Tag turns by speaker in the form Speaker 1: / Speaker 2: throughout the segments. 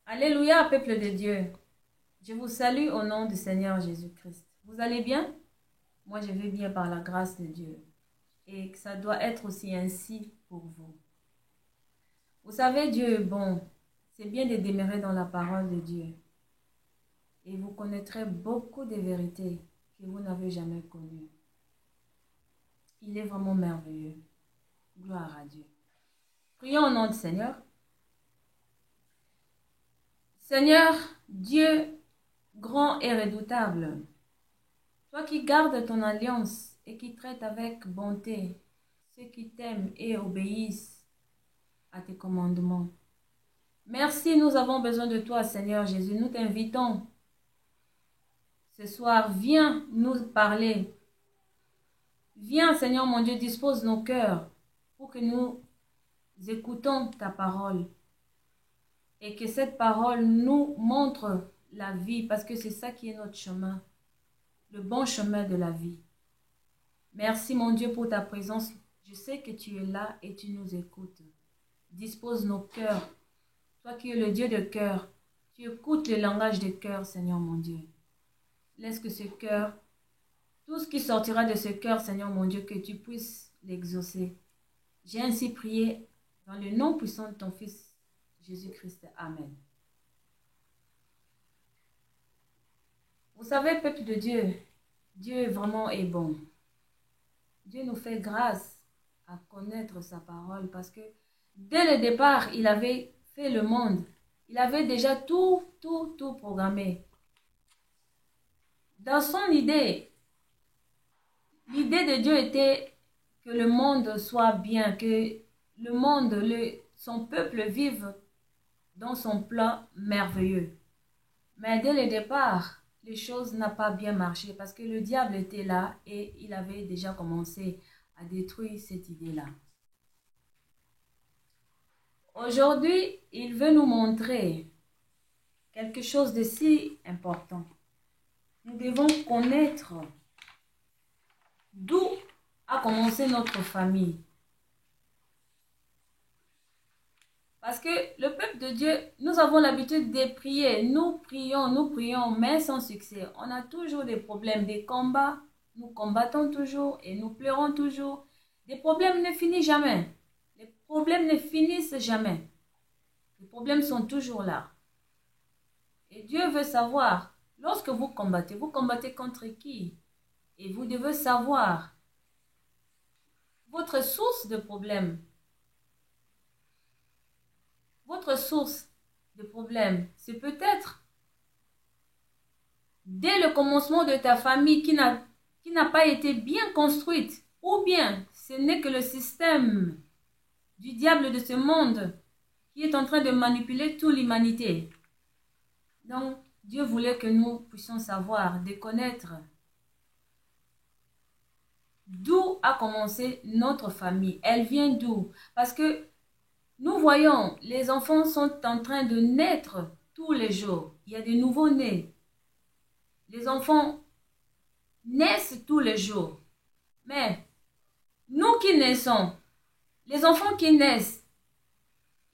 Speaker 1: Alléluia, peuple de Dieu. Je vous salue au nom du Seigneur Jésus-Christ. Vous allez bien? Moi, je vais bien par la grâce de Dieu. Et que ça doit être aussi ainsi pour vous. Vous savez, Dieu est bon. C'est bien de demeurer dans la parole de Dieu. Et vous connaîtrez beaucoup de vérités que vous n'avez jamais connues. Il est vraiment merveilleux. Gloire à Dieu. Prions au nom du Seigneur. Seigneur, Dieu grand et redoutable, toi qui gardes ton alliance et qui traites avec bonté ceux qui t'aiment et obéissent à tes commandements. Merci, nous avons besoin de toi, Seigneur Jésus. Nous t'invitons ce soir, viens nous parler. Viens, Seigneur mon Dieu, dispose nos cœurs pour que nous écoutons ta parole et que cette parole nous montre la vie, parce que c'est ça qui est notre chemin, le bon chemin de la vie. Merci mon Dieu pour ta présence. Je sais que tu es là et tu nous écoutes. Dispose nos cœurs. Toi qui es le Dieu de cœur, tu écoutes le langage de cœur, Seigneur mon Dieu. Laisse que ce cœur, tout ce qui sortira de ce cœur, Seigneur mon Dieu, que tu puisses l'exaucer. J'ai ainsi prié dans le nom puissant de ton Fils, Jésus-Christ. Amen. Vous savez, peuple de Dieu, Dieu vraiment est bon. Dieu nous fait grâce à connaître sa parole parce que dès le départ, il avait fait le monde. Il avait déjà tout programmé. Dans son idée, l'idée de Dieu était que le monde soit bien, que le monde, son peuple vive dans son plan merveilleux. Mais dès le départ, les choses n'ont pas bien marché parce que le diable était là et il avait déjà commencé à détruire cette idée-là. Aujourd'hui, il veut nous montrer quelque chose de si important. Nous devons connaître d'où a commencé notre famille. Parce que le peuple de Dieu, nous avons l'habitude de prier. Nous prions, mais sans succès. On a toujours des problèmes, des combats. Nous combattons toujours et nous pleurons toujours. Les problèmes ne finissent jamais. Les problèmes ne finissent jamais. Les problèmes sont toujours là. Et Dieu veut savoir, lorsque vous combattez contre qui? Et vous devez savoir votre source de problème. Votre source de problème, c'est peut-être dès le commencement de ta famille qui n'a pas été bien construite, ou bien ce n'est que le système du diable de ce monde qui est en train de manipuler toute l'humanité. Donc, Dieu voulait que nous puissions savoir, de connaître d'où a commencé notre famille. Elle vient d'où? Parce que nous voyons, les enfants sont en train de naître tous les jours. Il y a des nouveaux-nés. Les enfants naissent tous les jours. Mais nous qui naissons, les enfants qui naissent,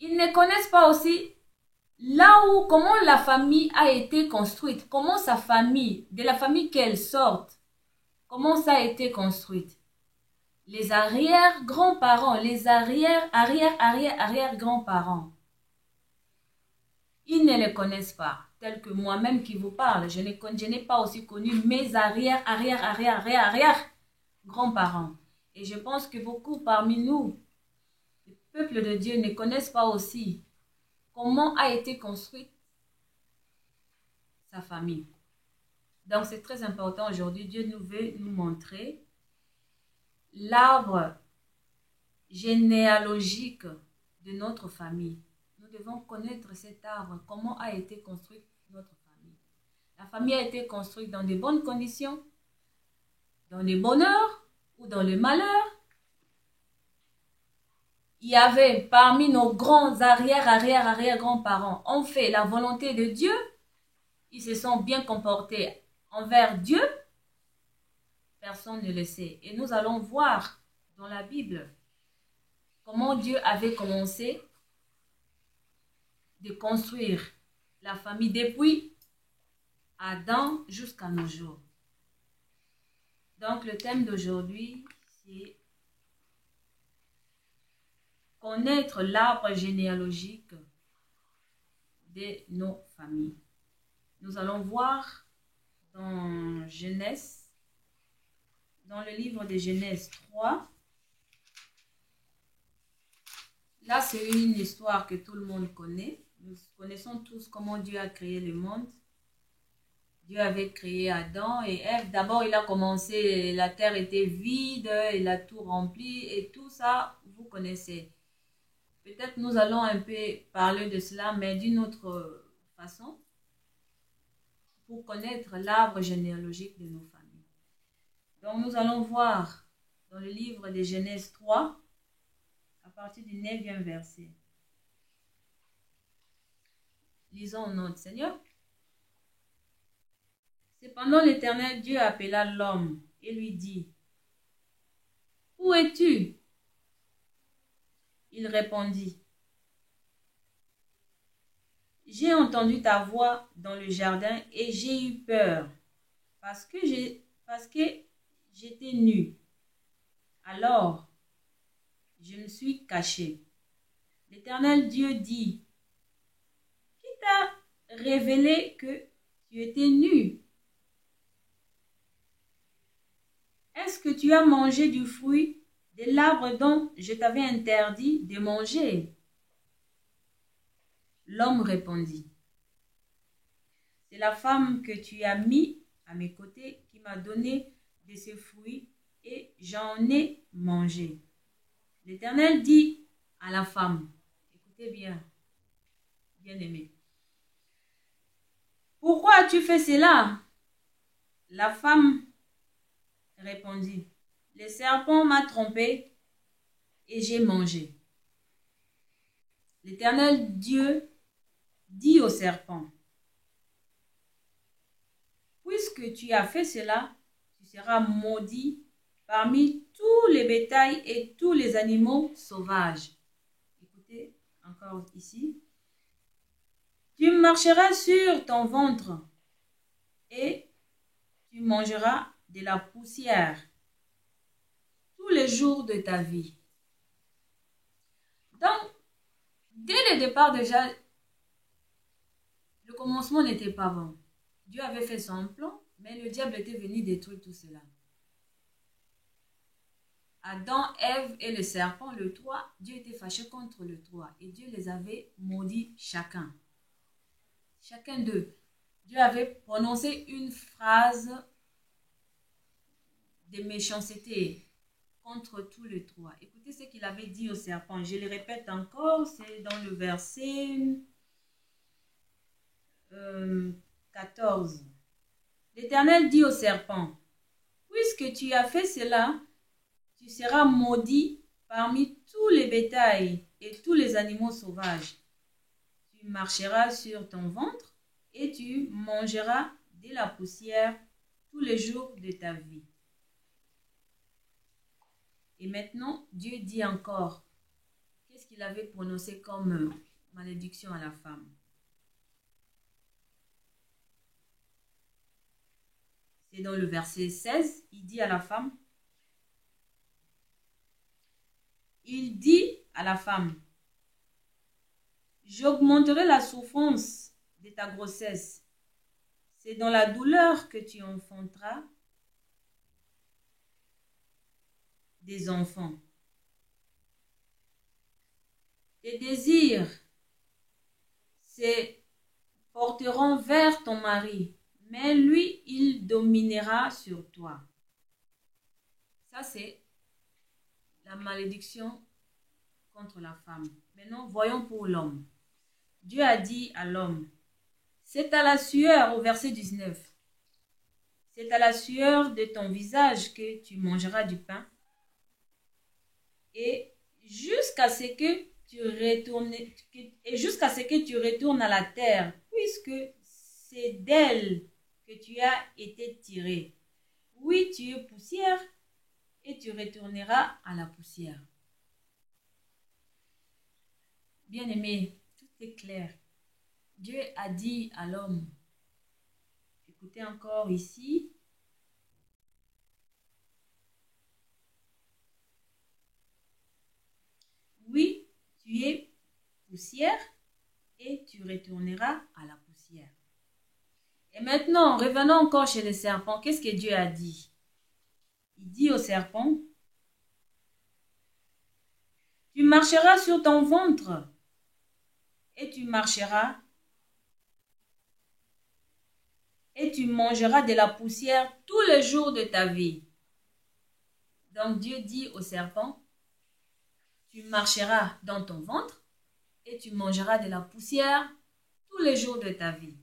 Speaker 1: ils ne connaissent pas aussi comment la famille a été construite, comment sa famille, de la famille qu'elle sorte, comment ça a été construite. Les arrière-grands-parents, les arrière-grands-parents, ils ne les connaissent pas, tels que moi-même qui vous parle. Je n'ai pas aussi connu mes arrière-grands-parents. Et je pense que beaucoup parmi nous, le peuple de Dieu, ne connaissent pas aussi comment a été construite sa famille. Donc c'est très important aujourd'hui. Dieu nous veut nous montrer l'arbre généalogique de notre famille. Nous devons connaître cet arbre, comment a été construite notre famille. La famille a été construite dans de bonnes conditions, dans le bonheur ou dans le malheur. Il y avait parmi nos grands arrière-grands-parents ont fait la volonté de Dieu. Ils se sont bien comportés envers Dieu. Personne ne le sait. Et nous allons voir dans la Bible comment Dieu avait commencé de construire la famille depuis Adam jusqu'à nos jours. Donc, le thème d'aujourd'hui, c'est connaître l'arbre généalogique de nos familles. Nous allons voir dans Genèse, dans le livre de Genèse 3. Là, c'est une histoire que tout le monde connaît. Nous connaissons tous comment Dieu a créé le monde. Dieu avait créé Adam et Ève. D'abord, il a commencé, la terre était vide, il a tout rempli et tout ça, vous connaissez. Peut-être nous allons un peu parler de cela, mais d'une autre façon, pour connaître l'arbre généalogique de nos familles. Donc, nous allons voir dans le livre de Genèse 3, à partir du 9e verset. Lisons au nom du Seigneur. Cependant, l'Éternel Dieu appela l'homme et lui dit, « Où es-tu? » Il répondit, « J'ai entendu ta voix dans le jardin et j'ai eu peur, parce que j'étais nu. Alors, je me suis caché. » L'Éternel Dieu dit, « Qui t'a révélé que tu étais nu? Est-ce que tu as mangé du fruit de l'arbre dont je t'avais interdit de manger? » L'homme répondit, « C'est la femme que tu as mis à mes côtés qui m'a donné de ce fruit et j'en ai mangé. » L'Éternel dit à la femme, écoutez bien, bien-aimé, « Pourquoi as-tu fait cela? » La femme répondit, « Le serpent m'a trompé et j'ai mangé. » L'Éternel Dieu dit au serpent, « Puisque tu as fait cela, tu seras maudit parmi tous les bétails et tous les animaux sauvages. » Écoutez encore ici. « Tu marcheras sur ton ventre et tu mangeras de la poussière tous les jours de ta vie. » Donc, dès le départ déjà, le commencement n'était pas bon. Dieu avait fait son plan, mais le diable était venu détruire tout cela. Adam, Ève et le serpent, le toit, Dieu était fâché contre le toit et Dieu les avait maudits chacun. Chacun d'eux. Dieu avait prononcé une phrase de méchanceté contre tout le toit. Écoutez ce qu'il avait dit au serpent. Je le répète encore, c'est dans le verset 14. L'Éternel dit au serpent, « Puisque tu as fait cela, tu seras maudit parmi tous les bétails et tous les animaux sauvages. Tu marcheras sur ton ventre et tu mangeras de la poussière tous les jours de ta vie. » Et maintenant, Dieu dit encore, qu'est-ce qu'il avait prononcé comme malédiction à la femme? C'est dans le verset 16, il dit à la femme, « J'augmenterai la souffrance de ta grossesse. C'est dans la douleur que tu enfanteras des enfants. Tes désirs se porteront vers ton mari, mais lui, il dominera sur toi. » Ça, c'est la malédiction contre la femme. Maintenant, voyons pour l'homme. Dieu a dit à l'homme, c'est à la sueur, au verset 19, c'est à la sueur de ton visage que tu mangeras du pain et jusqu'à ce que tu retournes à la terre, puisque c'est d'elle que tu as été tiré. Oui, tu es poussière et tu retourneras à la poussière. Bien-aimé, tout est clair. Dieu a dit à l'homme, écoutez encore ici, oui, tu es poussière et tu retourneras à la poussière. Et maintenant, revenons encore chez le serpent. Qu'est-ce que Dieu a dit? Il dit au serpent, tu marcheras sur ton ventre et tu marcheras et tu mangeras de la poussière tous les jours de ta vie. Donc Dieu dit au serpent, tu marcheras dans ton ventre et tu mangeras de la poussière tous les jours de ta vie.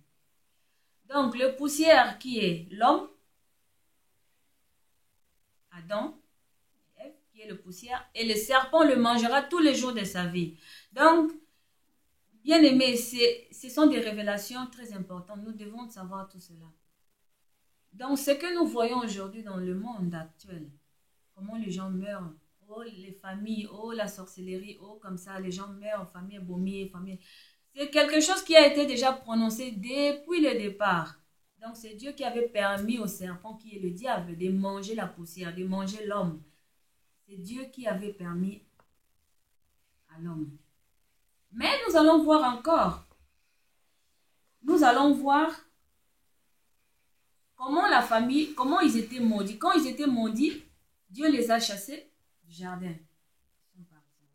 Speaker 1: Donc le poussière qui est l'homme, Adam, Ève, qui est le poussière, et le serpent le mangera tous les jours de sa vie. Donc, bien aimé, ce sont des révélations très importantes. Nous devons savoir tout cela. Donc, ce que nous voyons aujourd'hui dans le monde actuel, comment les gens meurent, oh les familles, oh la sorcellerie, oh comme ça, les gens meurent, famille abominée, famille. C'est quelque chose qui a été déjà prononcé depuis le départ. Donc, c'est Dieu qui avait permis au serpent, qui est le diable, de manger la poussière, de manger l'homme. C'est Dieu qui avait permis à l'homme. Mais nous allons voir encore. Nous allons voir comment la famille, comment ils étaient maudits. Quand ils étaient maudits, Dieu les a chassés du jardin. Ils sont partis.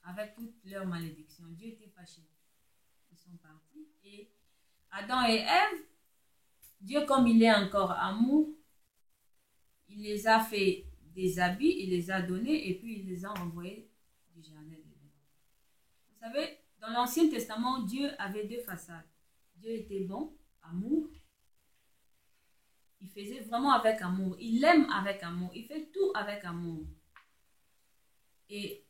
Speaker 1: Avec toutes leurs malédictions. Dieu était fâché. Ils sont partis. Et Adam et Ève, Dieu, comme il est encore amour, il les a fait des habits, il les a donnés et puis il les a envoyés du jardin de Dieu. Vous savez, dans l'Ancien Testament, Dieu avait deux façades. Dieu était bon, amour. Il faisait vraiment avec amour. Il aime avec amour. Il fait tout avec amour. Et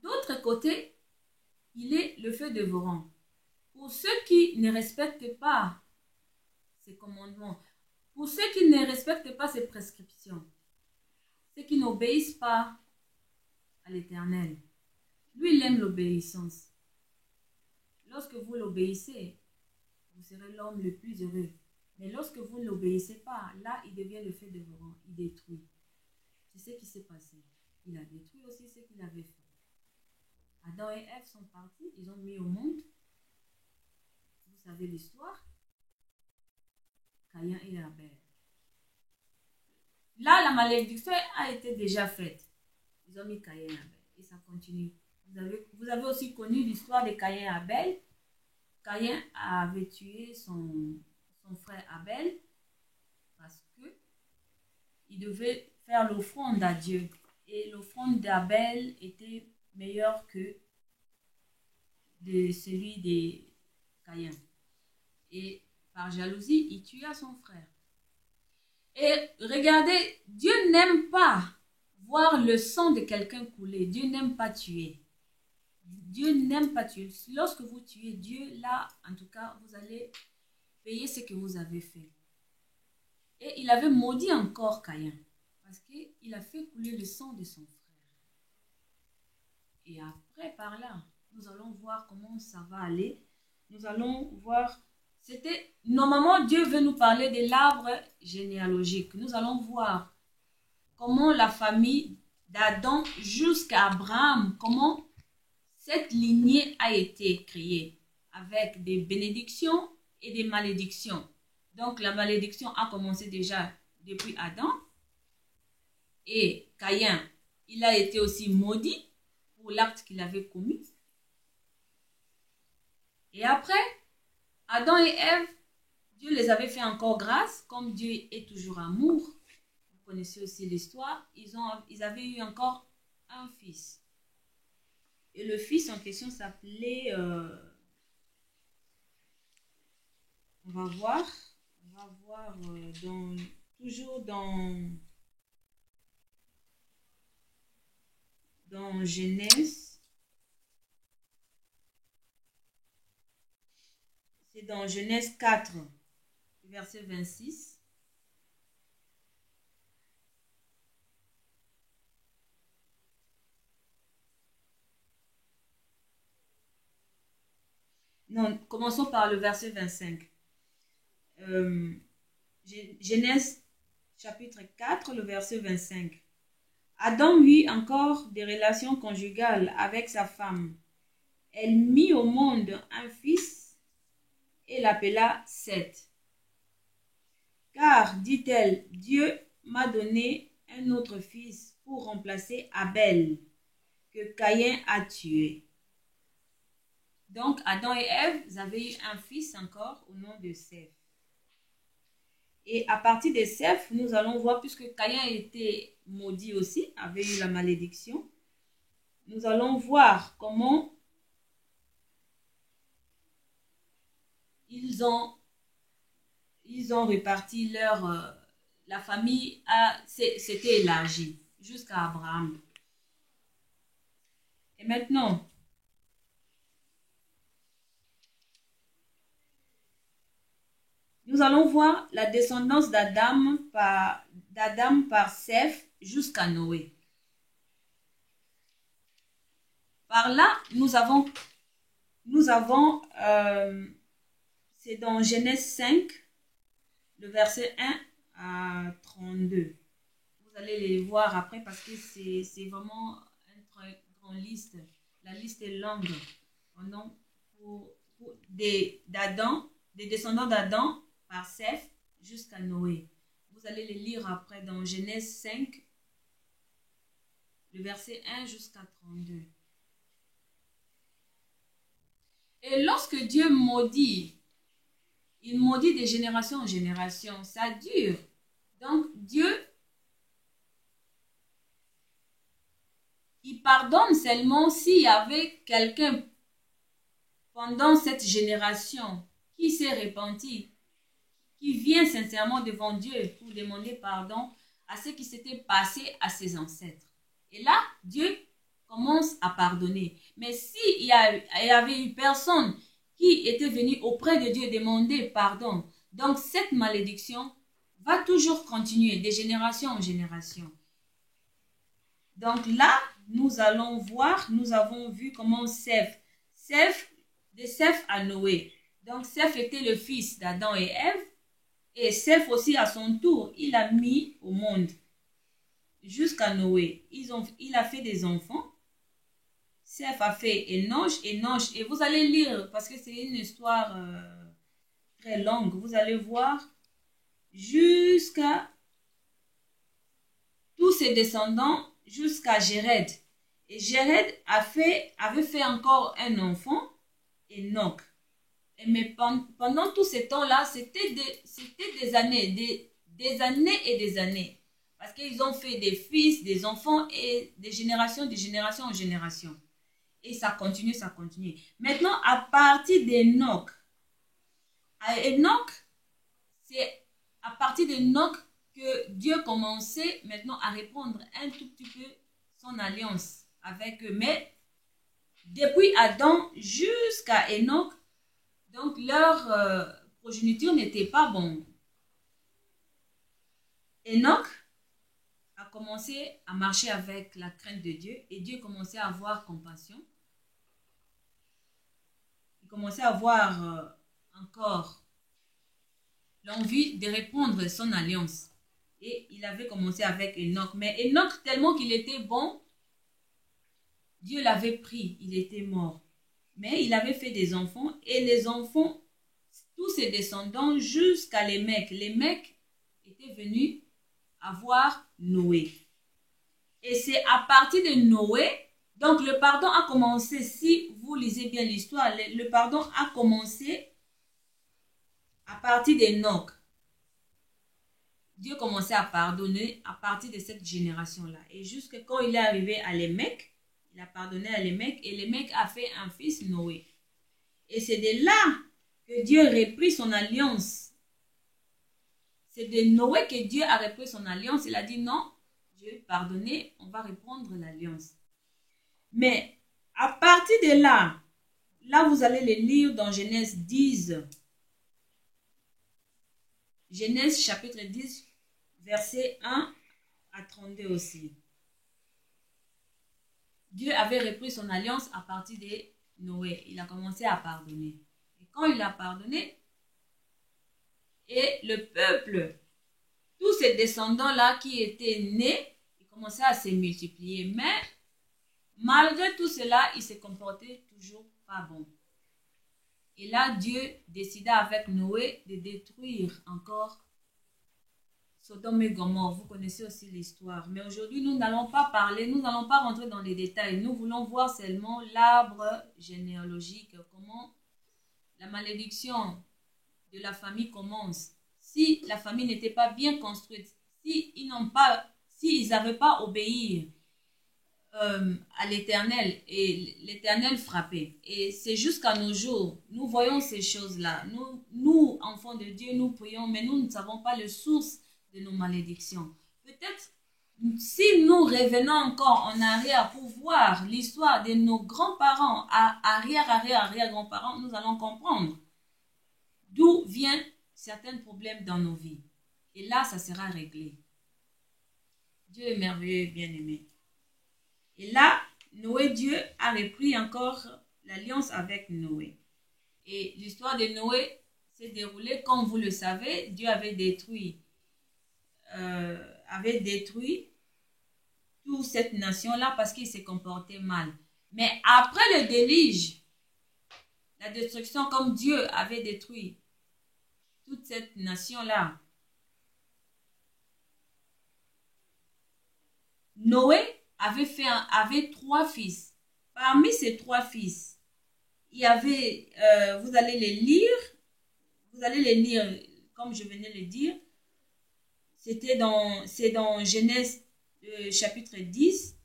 Speaker 1: d'autre côté, il est le feu dévorant. Pour ceux qui ne respectent pas ses commandements, pour ceux qui ne respectent pas ses prescriptions, ceux qui n'obéissent pas à l'Éternel, lui, il aime l'obéissance. Lorsque vous l'obéissez, vous serez l'homme le plus heureux. Mais lorsque vous ne l'obéissez pas, là, il devient le feu dévorant. Il détruit. C'est ce qui s'est passé. Il a détruit aussi ce qu'il avait fait. Adam et Ève sont partis. Ils ont mis au monde. Vous savez l'histoire. Caïn et Abel. Là, la malédiction a été déjà faite. Ils ont mis Caïn et Abel. Et ça continue. Vous avez aussi connu l'histoire de Caïn et Abel. Caïn avait tué son frère Abel parce que il devait faire l'offrande à Dieu. Et l'offrande d'Abel était meilleure que de celui de Caïn. Et par jalousie, il tua son frère. Et regardez, Dieu n'aime pas voir le sang de quelqu'un couler. Dieu n'aime pas tuer. Dieu n'aime pas tuer. Lorsque vous tuez Dieu, là, en tout cas, vous allez payer ce que vous avez fait. Et il avait maudit encore Caïn. Parce qu'il a fait couler le sang de son frère. Et après, par là, nous allons voir comment ça va aller. Nous allons voir... Normalement, Dieu veut nous parler de l'arbre généalogique. Nous allons voir comment la famille d'Adam jusqu'à Abraham, comment cette lignée a été créée avec des bénédictions et des malédictions. Donc, la malédiction a commencé déjà depuis Adam. Et Caïn, il a été aussi maudit pour l'acte qu'il avait commis. Et après, Adam et Ève, Dieu les avait fait encore grâce, comme Dieu est toujours amour. Vous connaissez aussi l'histoire. Ils avaient eu encore un fils. Et le fils en question s'appelait... on va voir toujours dans Genèse. C'est dans Genèse 4, verset 26. Non, commençons par le verset 25. Genèse chapitre 4, le verset 25. Adam eut encore des relations conjugales avec sa femme. Elle mit au monde un fils et l'appela Seth. Car, dit-elle, Dieu m'a donné un autre fils pour remplacer Abel, que Caïn a tué. Donc, Adam et Ève avaient eu un fils encore au nom de Seth. Et à partir de Seth, nous allons voir, puisque Caïn était maudit aussi, avait eu la malédiction, nous allons voir comment ils ont réparti leur... la famille s'était élargie jusqu'à Abraham. Et maintenant, nous allons voir la descendance d'Adam par Seth jusqu'à Noé. Par là, nous avons c'est dans Genèse 5, le verset 1 à 32. Vous allez les voir après parce que c'est vraiment une très grande liste. La liste est longue. Des descendants d'Adam par Seth jusqu'à Noé. Vous allez les lire après dans Genèse 5, le verset 1 jusqu'à 32. Et lorsque Dieu maudit, il maudit de génération en génération. Ça dure. Donc Dieu, il pardonne seulement s'il y avait quelqu'un pendant cette génération qui s'est repenti, qui vient sincèrement devant Dieu pour demander pardon à ce qui s'était passé à ses ancêtres. Et là, Dieu commence à pardonner. Mais s'il y avait eu personne qui était venu auprès de Dieu demander pardon, donc cette malédiction va toujours continuer de génération en génération. Donc là, nous avons vu comment Seth à Noé. Donc Seth était le fils d'Adam et Ève. Et Seth aussi à son tour, il a mis au monde jusqu'à Noé. Il a fait des enfants. Seth a fait Enoch, et vous allez lire parce que c'est une histoire très longue. Vous allez voir jusqu'à tous ses descendants jusqu'à Jéred. Et Jéred avait fait encore un enfant, Enoch. Mais pendant tout ce temps-là, c'était des années, des années et des années. Parce qu'ils ont fait des fils, des enfants et des générations en génération. Et ça continue. Maintenant, à partir d'Enoch, c'est à partir d'Enoch que Dieu commençait maintenant à répondre un tout petit peu son alliance avec eux. Mais depuis Adam jusqu'à Enoch, donc leur progéniture n'était pas bonne. Enoch a commencé à marcher avec la crainte de Dieu et Dieu commençait à avoir compassion. Il commençait à avoir encore l'envie de répondre son alliance. Et il avait commencé avec Enoch. Mais Enoch, tellement qu'il était bon, Dieu l'avait pris, il était mort. Mais il avait fait des enfants et les enfants, tous ses descendants jusqu'à Lémec. Lémec était venu avoir Noé. Et c'est à partir de Noé, donc le pardon a commencé, si vous lisez bien l'histoire, le pardon a commencé à partir d'Enoch. Dieu commençait à pardonner à partir de cette génération-là. Et jusqu'à quand il est arrivé à Lémec, il a pardonné à Lémec et Lémec a fait un fils, Noé. Et c'est de là que Dieu reprit son alliance. C'est de Noé que Dieu a repris son alliance. Il a dit non, Dieu, pardonnez, on va reprendre l'alliance. Mais à partir de là, vous allez le lire dans Genèse 10. Genèse chapitre 10, verset 1 à 32 aussi. Dieu avait repris son alliance à partir de Noé. Il a commencé à pardonner. quand il a pardonné, et le peuple, tous ces descendants-là qui étaient nés, ils commençaient à se multiplier. Mais malgré tout cela, ils se comportaient toujours pas bon. Et là, Dieu décida avec Noé de détruire encore Sodome et Gomorrhe. Vous connaissez aussi l'histoire. Mais aujourd'hui, nous n'allons pas parler, nous n'allons pas rentrer dans les détails. Nous voulons voir seulement l'arbre généalogique, comment la malédiction de la famille commence. Si la famille n'était pas bien construite, s'ils n'avaient pas obéi à l'Éternel, et l'Éternel frappait. Et c'est jusqu'à nos jours, nous voyons ces choses-là. Nous, enfants de Dieu, nous prions, mais nous ne savons pas les sources de nos malédictions. Peut-être, si nous revenons encore en arrière pour voir l'histoire de nos grands-parents, arrière-grands-parents, nous allons comprendre d'où viennent certains problèmes dans nos vies. Et là, ça sera réglé. Dieu est merveilleux, bien-aimé. Et là, Dieu a repris encore l'alliance avec Noé. Et l'histoire de Noé s'est déroulée, comme vous le savez, Dieu avait détruit toute cette nation-là parce qu'il s'est comporté mal. Mais après le déluge, la destruction, comme Dieu avait détruit toute cette nation-là, Noé avait 3 fils. Parmi ces 3 fils, il y avait, vous allez les lire comme je venais de le dire. C'est dans Genèse chapitre 10,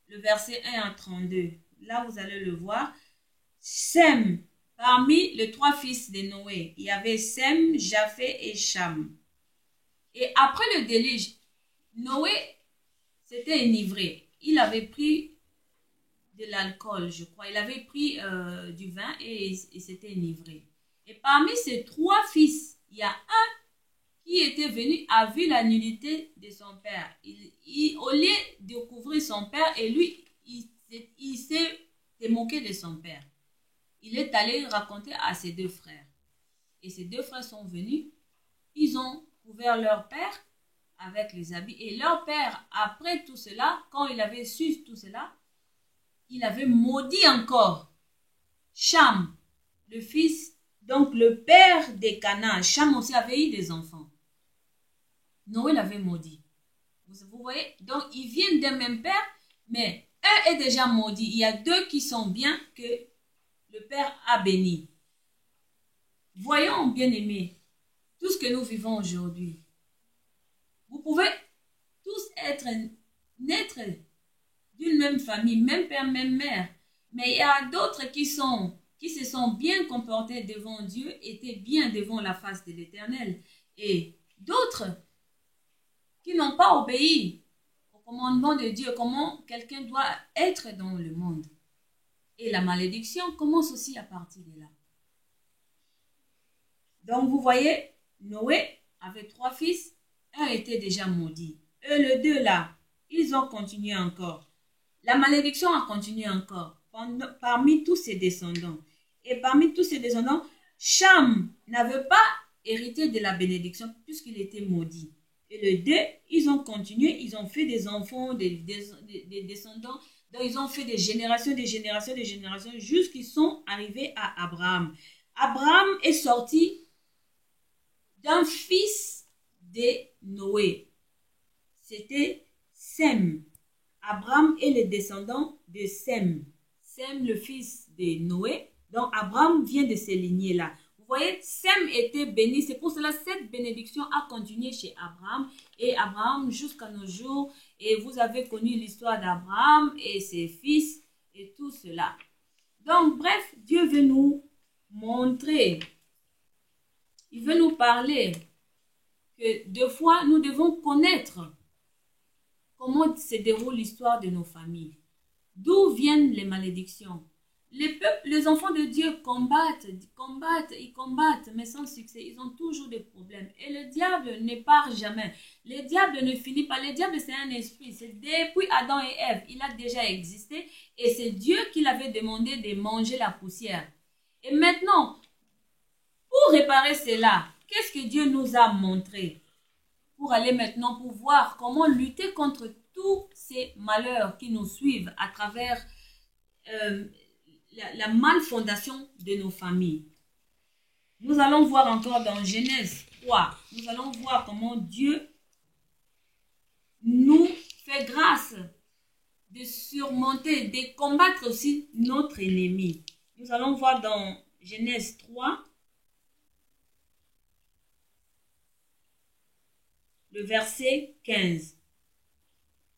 Speaker 1: le verset 1 à 32. Là, vous allez le voir. Sem, parmi les 3 fils de Noé, il y avait Sem, Japheth et Cham. Et après le déluge, Noé s'était enivré. Il avait pris de l'alcool, je crois. Il avait pris du vin et il s'était enivré. Et parmi ces 3 fils, il y a un qui était venu, a vu la nullité de son père. Au lieu de couvrir son père, et lui, il s'est moqué de son père. Il est allé raconter à ses 2 frères. Et ses 2 frères sont venus. Ils ont couvert leur père avec les habits. Et leur père, après tout cela, quand il avait su tout cela, il avait maudit encore Cham, le fils, donc le père de Canaan. Cham aussi avait eu des enfants. Noé l'avait maudit. Vous voyez? Donc, ils viennent d'un même père, mais un est déjà maudit. Il y a 2 qui sont bien que le père a béni. Voyons, bien-aimés, tout ce que nous vivons aujourd'hui. Vous pouvez tous naître d'une même famille, même père, même mère. Mais il y a d'autres qui se sont bien comportés devant Dieu, étaient bien devant la face de l'Éternel. Et d'autres qui n'ont pas obéi au commandement de Dieu, comment quelqu'un doit être dans le monde. Et la malédiction commence aussi à partir de là. Donc vous voyez, Noé avait 3 fils, un était déjà maudit. Eux, les 2 là, ils ont continué encore. La malédiction a continué encore parmi tous ses descendants. Et parmi tous ses descendants, Cham n'avait pas hérité de la bénédiction puisqu'il était maudit. Et les 2, ils ont continué, ils ont fait des enfants, des descendants. Donc ils ont fait des générations, jusqu'ils sont arrivés à Abraham. Abraham est sorti d'un fils de Noé. C'était Sem. Abraham est le descendant de Sem. Sem, le fils de Noé. Donc Abraham vient de ces lignées-là. Vous voyez, Sem était béni. C'est pour cela que cette bénédiction a continué chez Abraham. Et Abraham jusqu'à nos jours. Et vous avez connu l'histoire d'Abraham et ses fils et tout cela. Donc bref, Dieu veut nous montrer. Il veut nous parler que 2 fois, nous devons connaître comment se déroule l'histoire de nos familles. D'où viennent les malédictions? Les enfants de Dieu combattent, mais sans succès. Ils ont toujours des problèmes. Et le diable ne part jamais. Le diable ne finit pas. Le diable, c'est un esprit. C'est depuis Adam et Ève, il a déjà existé. Et c'est Dieu qui l'avait demandé de manger la poussière. Et maintenant, pour réparer cela, qu'est-ce que Dieu nous a montré? Pour aller maintenant pour voir comment lutter contre tous ces malheurs qui nous suivent à travers la malfondation de nos familles. Nous allons voir encore dans Genèse 3, nous allons voir comment Dieu nous fait grâce de surmonter, de combattre aussi notre ennemi. Nous allons voir dans Genèse 3, le verset 15.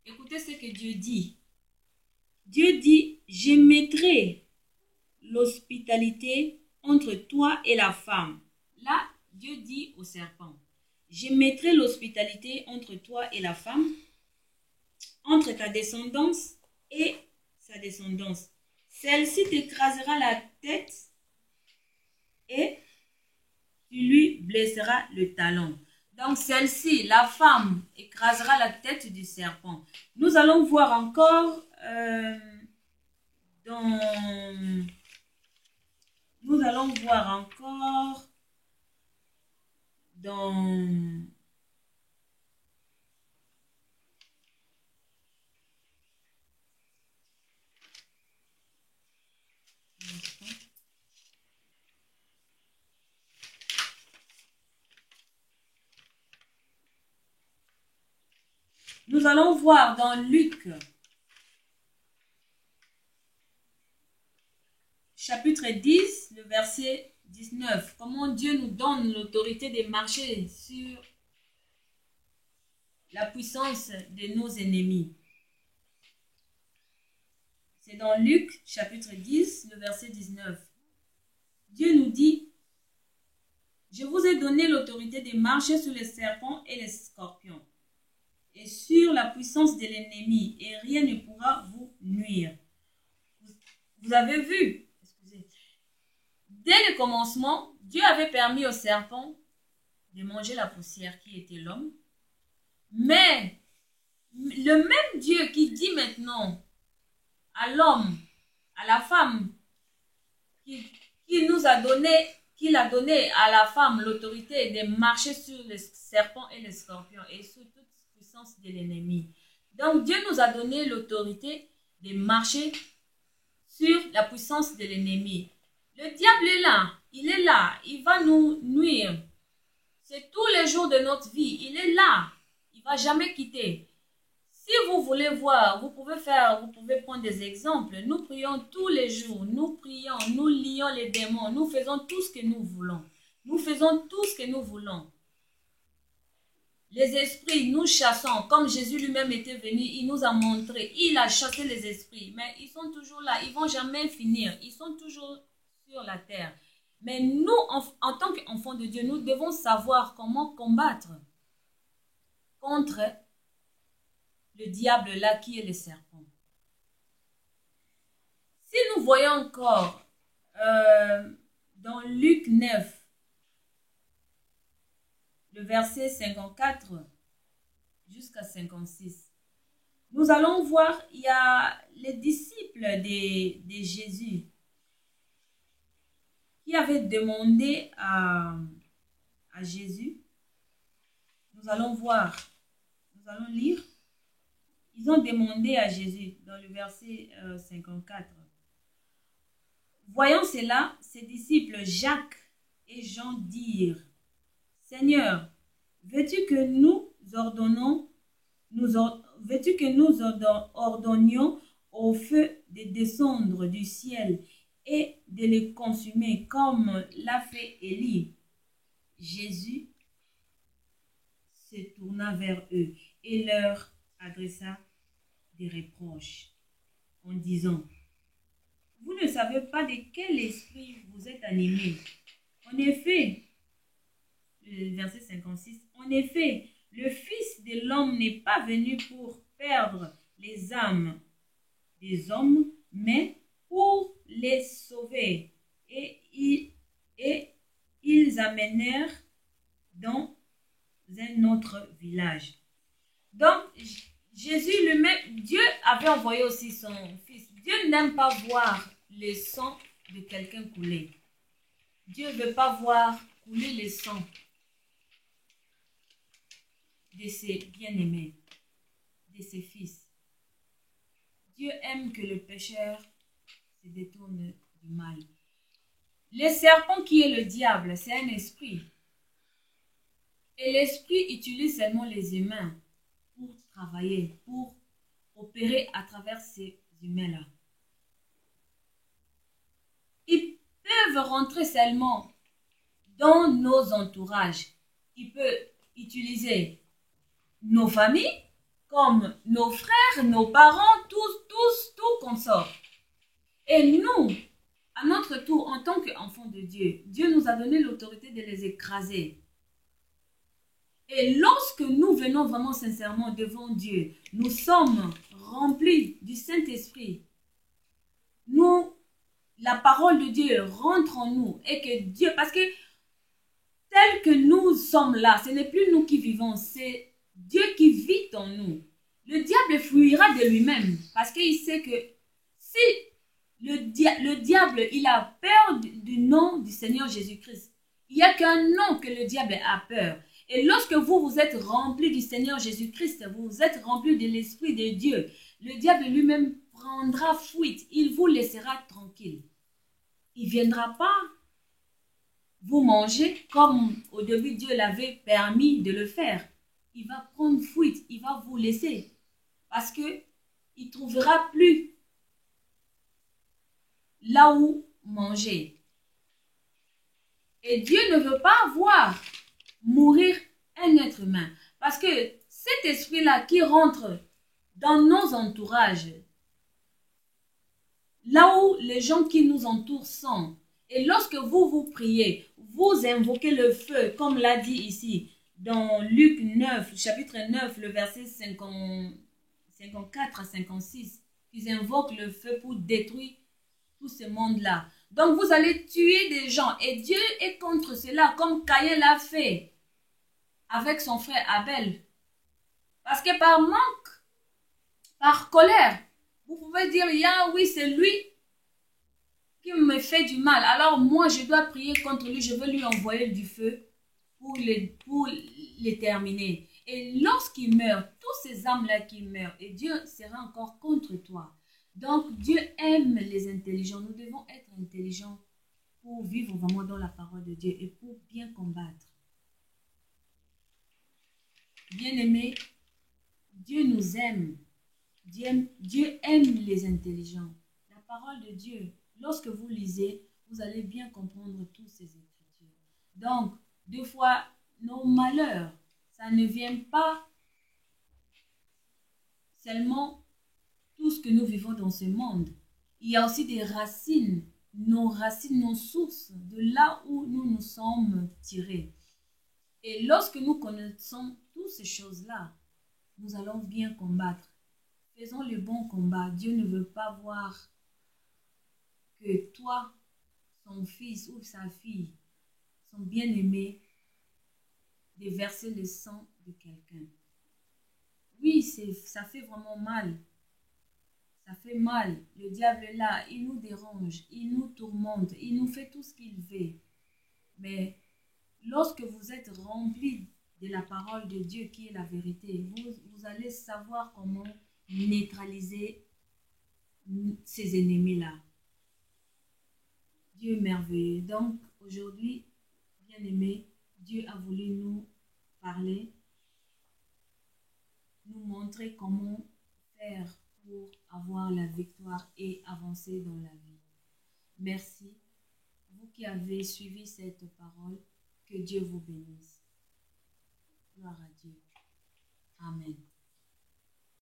Speaker 1: Écoutez ce que Dieu dit. Dieu dit, je mettrai l'hospitalité entre toi et la femme. Là, Dieu dit au serpent, je mettrai l'hospitalité entre toi et la femme, entre ta descendance et sa descendance. Celle-ci t'écrasera la tête et tu lui blesseras le talon. Donc celle-ci, la femme, écrasera la tête du serpent. Nous allons voir encore nous allons voir encore dans nous allons voir dans Luc, chapitre 10, le verset 19, comment Dieu nous donne l'autorité de marcher sur la puissance de nos ennemis. C'est dans Luc, chapitre 10, le verset 19. Dieu nous dit, je vous ai donné l'autorité de marcher sur les serpents et les scorpions, et sur la puissance de l'ennemi, et rien ne pourra vous nuire. Vous avez vu, dès le commencement, Dieu avait permis au serpent de manger la poussière qui était l'homme. Mais le même Dieu qui dit maintenant à l'homme, à la femme, qui nous a donné, qu'il a donné à la femme l'autorité de marcher sur les serpents et les scorpions et sur toute puissance de l'ennemi. Donc Dieu nous a donné l'autorité de marcher sur la puissance de l'ennemi. Le diable est là, il va nous nuire. C'est tous les jours de notre vie, il est là, il ne va jamais quitter. Si vous voulez voir, vous pouvez prendre des exemples. Nous prions tous les jours, nous prions, nous lions les démons, nous faisons tout ce que nous voulons. Nous faisons tout ce que nous voulons. Les esprits, nous chassons, comme Jésus lui-même était venu, il nous a montré, il a chassé les esprits, mais ils sont toujours là, ils ne vont jamais finir, ils sont toujours sur la terre. Mais nous, en tant qu'enfants de Dieu, nous devons savoir comment combattre contre le diable là qui est le serpent. Si nous voyons encore dans Luc 9, le verset 54 jusqu'à 56, nous allons voir, il y a les disciples de Jésus qui avaient demandé à Jésus. Nous allons voir, nous allons lire. Ils ont demandé à Jésus dans le verset 54. Voyant cela, ses disciples Jacques et Jean dirent, Seigneur, veux-tu que nous ordonnions au feu de descendre du ciel et de les consumer comme l'a fait Élie? Jésus se tourna vers eux et leur adressa des reproches en disant, vous ne savez pas de quel esprit vous êtes animés. En effet, le verset 56, en effet, le Fils de l'homme n'est pas venu pour perdre les âmes des hommes, mais pour les sauver. Et ils amenèrent dans un autre village. Donc, Jésus lui-même, Dieu avait envoyé aussi son Fils. Dieu n'aime pas voir le sang de quelqu'un couler. Dieu ne veut pas voir couler le sang de ses bien-aimés, de ses fils. Dieu aime que le pécheur se détourne du mal. Le serpent qui est le diable, c'est un esprit. Et l'esprit utilise seulement les humains pour travailler, pour opérer à travers ces humains-là. Ils peuvent rentrer seulement dans nos entourages. Ils peuvent utiliser nos familles, comme nos frères, nos parents, tout consort. Et nous, à notre tour, en tant qu'enfants de Dieu, Dieu nous a donné l'autorité de les écraser. Et lorsque nous venons vraiment sincèrement devant Dieu, nous sommes remplis du Saint-Esprit. La parole de Dieu rentre en nous et que Dieu, parce que tel que nous sommes là, ce n'est plus nous qui vivons, c'est Dieu qui vit en nous. Le diable fuira de lui-même parce qu'il sait que si le diable, il a peur du nom du Seigneur Jésus-Christ. Il n'y a qu'un nom que le diable a peur. Et lorsque vous êtes remplis du Seigneur Jésus-Christ, vous êtes remplis de l'Esprit de Dieu, le diable lui-même prendra fuite. Il vous laissera tranquille. Il ne viendra pas vous manger comme au début Dieu l'avait permis de le faire. Il va prendre fuite, il va vous laisser parce qu'il ne trouvera plus là où manger. Et Dieu ne veut pas voir mourir un être humain. Parce que cet esprit-là qui rentre dans nos entourages, là où les gens qui nous entourent sont, et lorsque vous priez, vous invoquez le feu, comme l'a dit ici, dans Luc 9, chapitre 9, le verset 54 à 56, ils invoquent le feu pour détruire tout ce monde-là. Donc vous allez tuer des gens et Dieu est contre cela comme Caïn l'a fait avec son frère Abel. Parce que par manque, par colère, vous pouvez dire, oui, c'est lui qui me fait du mal. Alors moi, je dois prier contre lui, je veux lui envoyer du feu pour les terminer. Et lorsqu'il meurt, tous ces âmes-là qui meurent, et Dieu sera encore contre toi. Donc, Dieu aime les intelligents. Nous devons être intelligents pour vivre vraiment dans la parole de Dieu et pour bien combattre. Bien-aimés, Dieu nous aime. Dieu aime les intelligents. La parole de Dieu, lorsque vous lisez, vous allez bien comprendre toutes ces écritures. Donc, des fois, nos malheurs, ça ne vient pas seulement tout ce que nous vivons dans ce monde. Il y a aussi des racines, nos sources, de là où nous nous sommes tirés. Et lorsque nous connaissons toutes ces choses-là, nous allons bien combattre. Faisons le bon combat. Dieu ne veut pas voir que toi, son fils ou sa fille, son bien-aimé, déverser le sang de quelqu'un. Oui, ça fait vraiment mal. Ça fait mal. Le diable est là, il nous dérange, il nous tourmente, il nous fait tout ce qu'il veut. Mais lorsque vous êtes rempli de la parole de Dieu qui est la vérité, vous allez savoir comment neutraliser ces ennemis-là. Dieu est merveilleux. Donc, aujourd'hui, bien-aimés, Dieu a voulu nous parler, nous montrer comment faire pour avoir la victoire et avancer dans la vie. Merci. Vous qui avez suivi cette parole, que Dieu vous bénisse. Gloire à Dieu. Amen.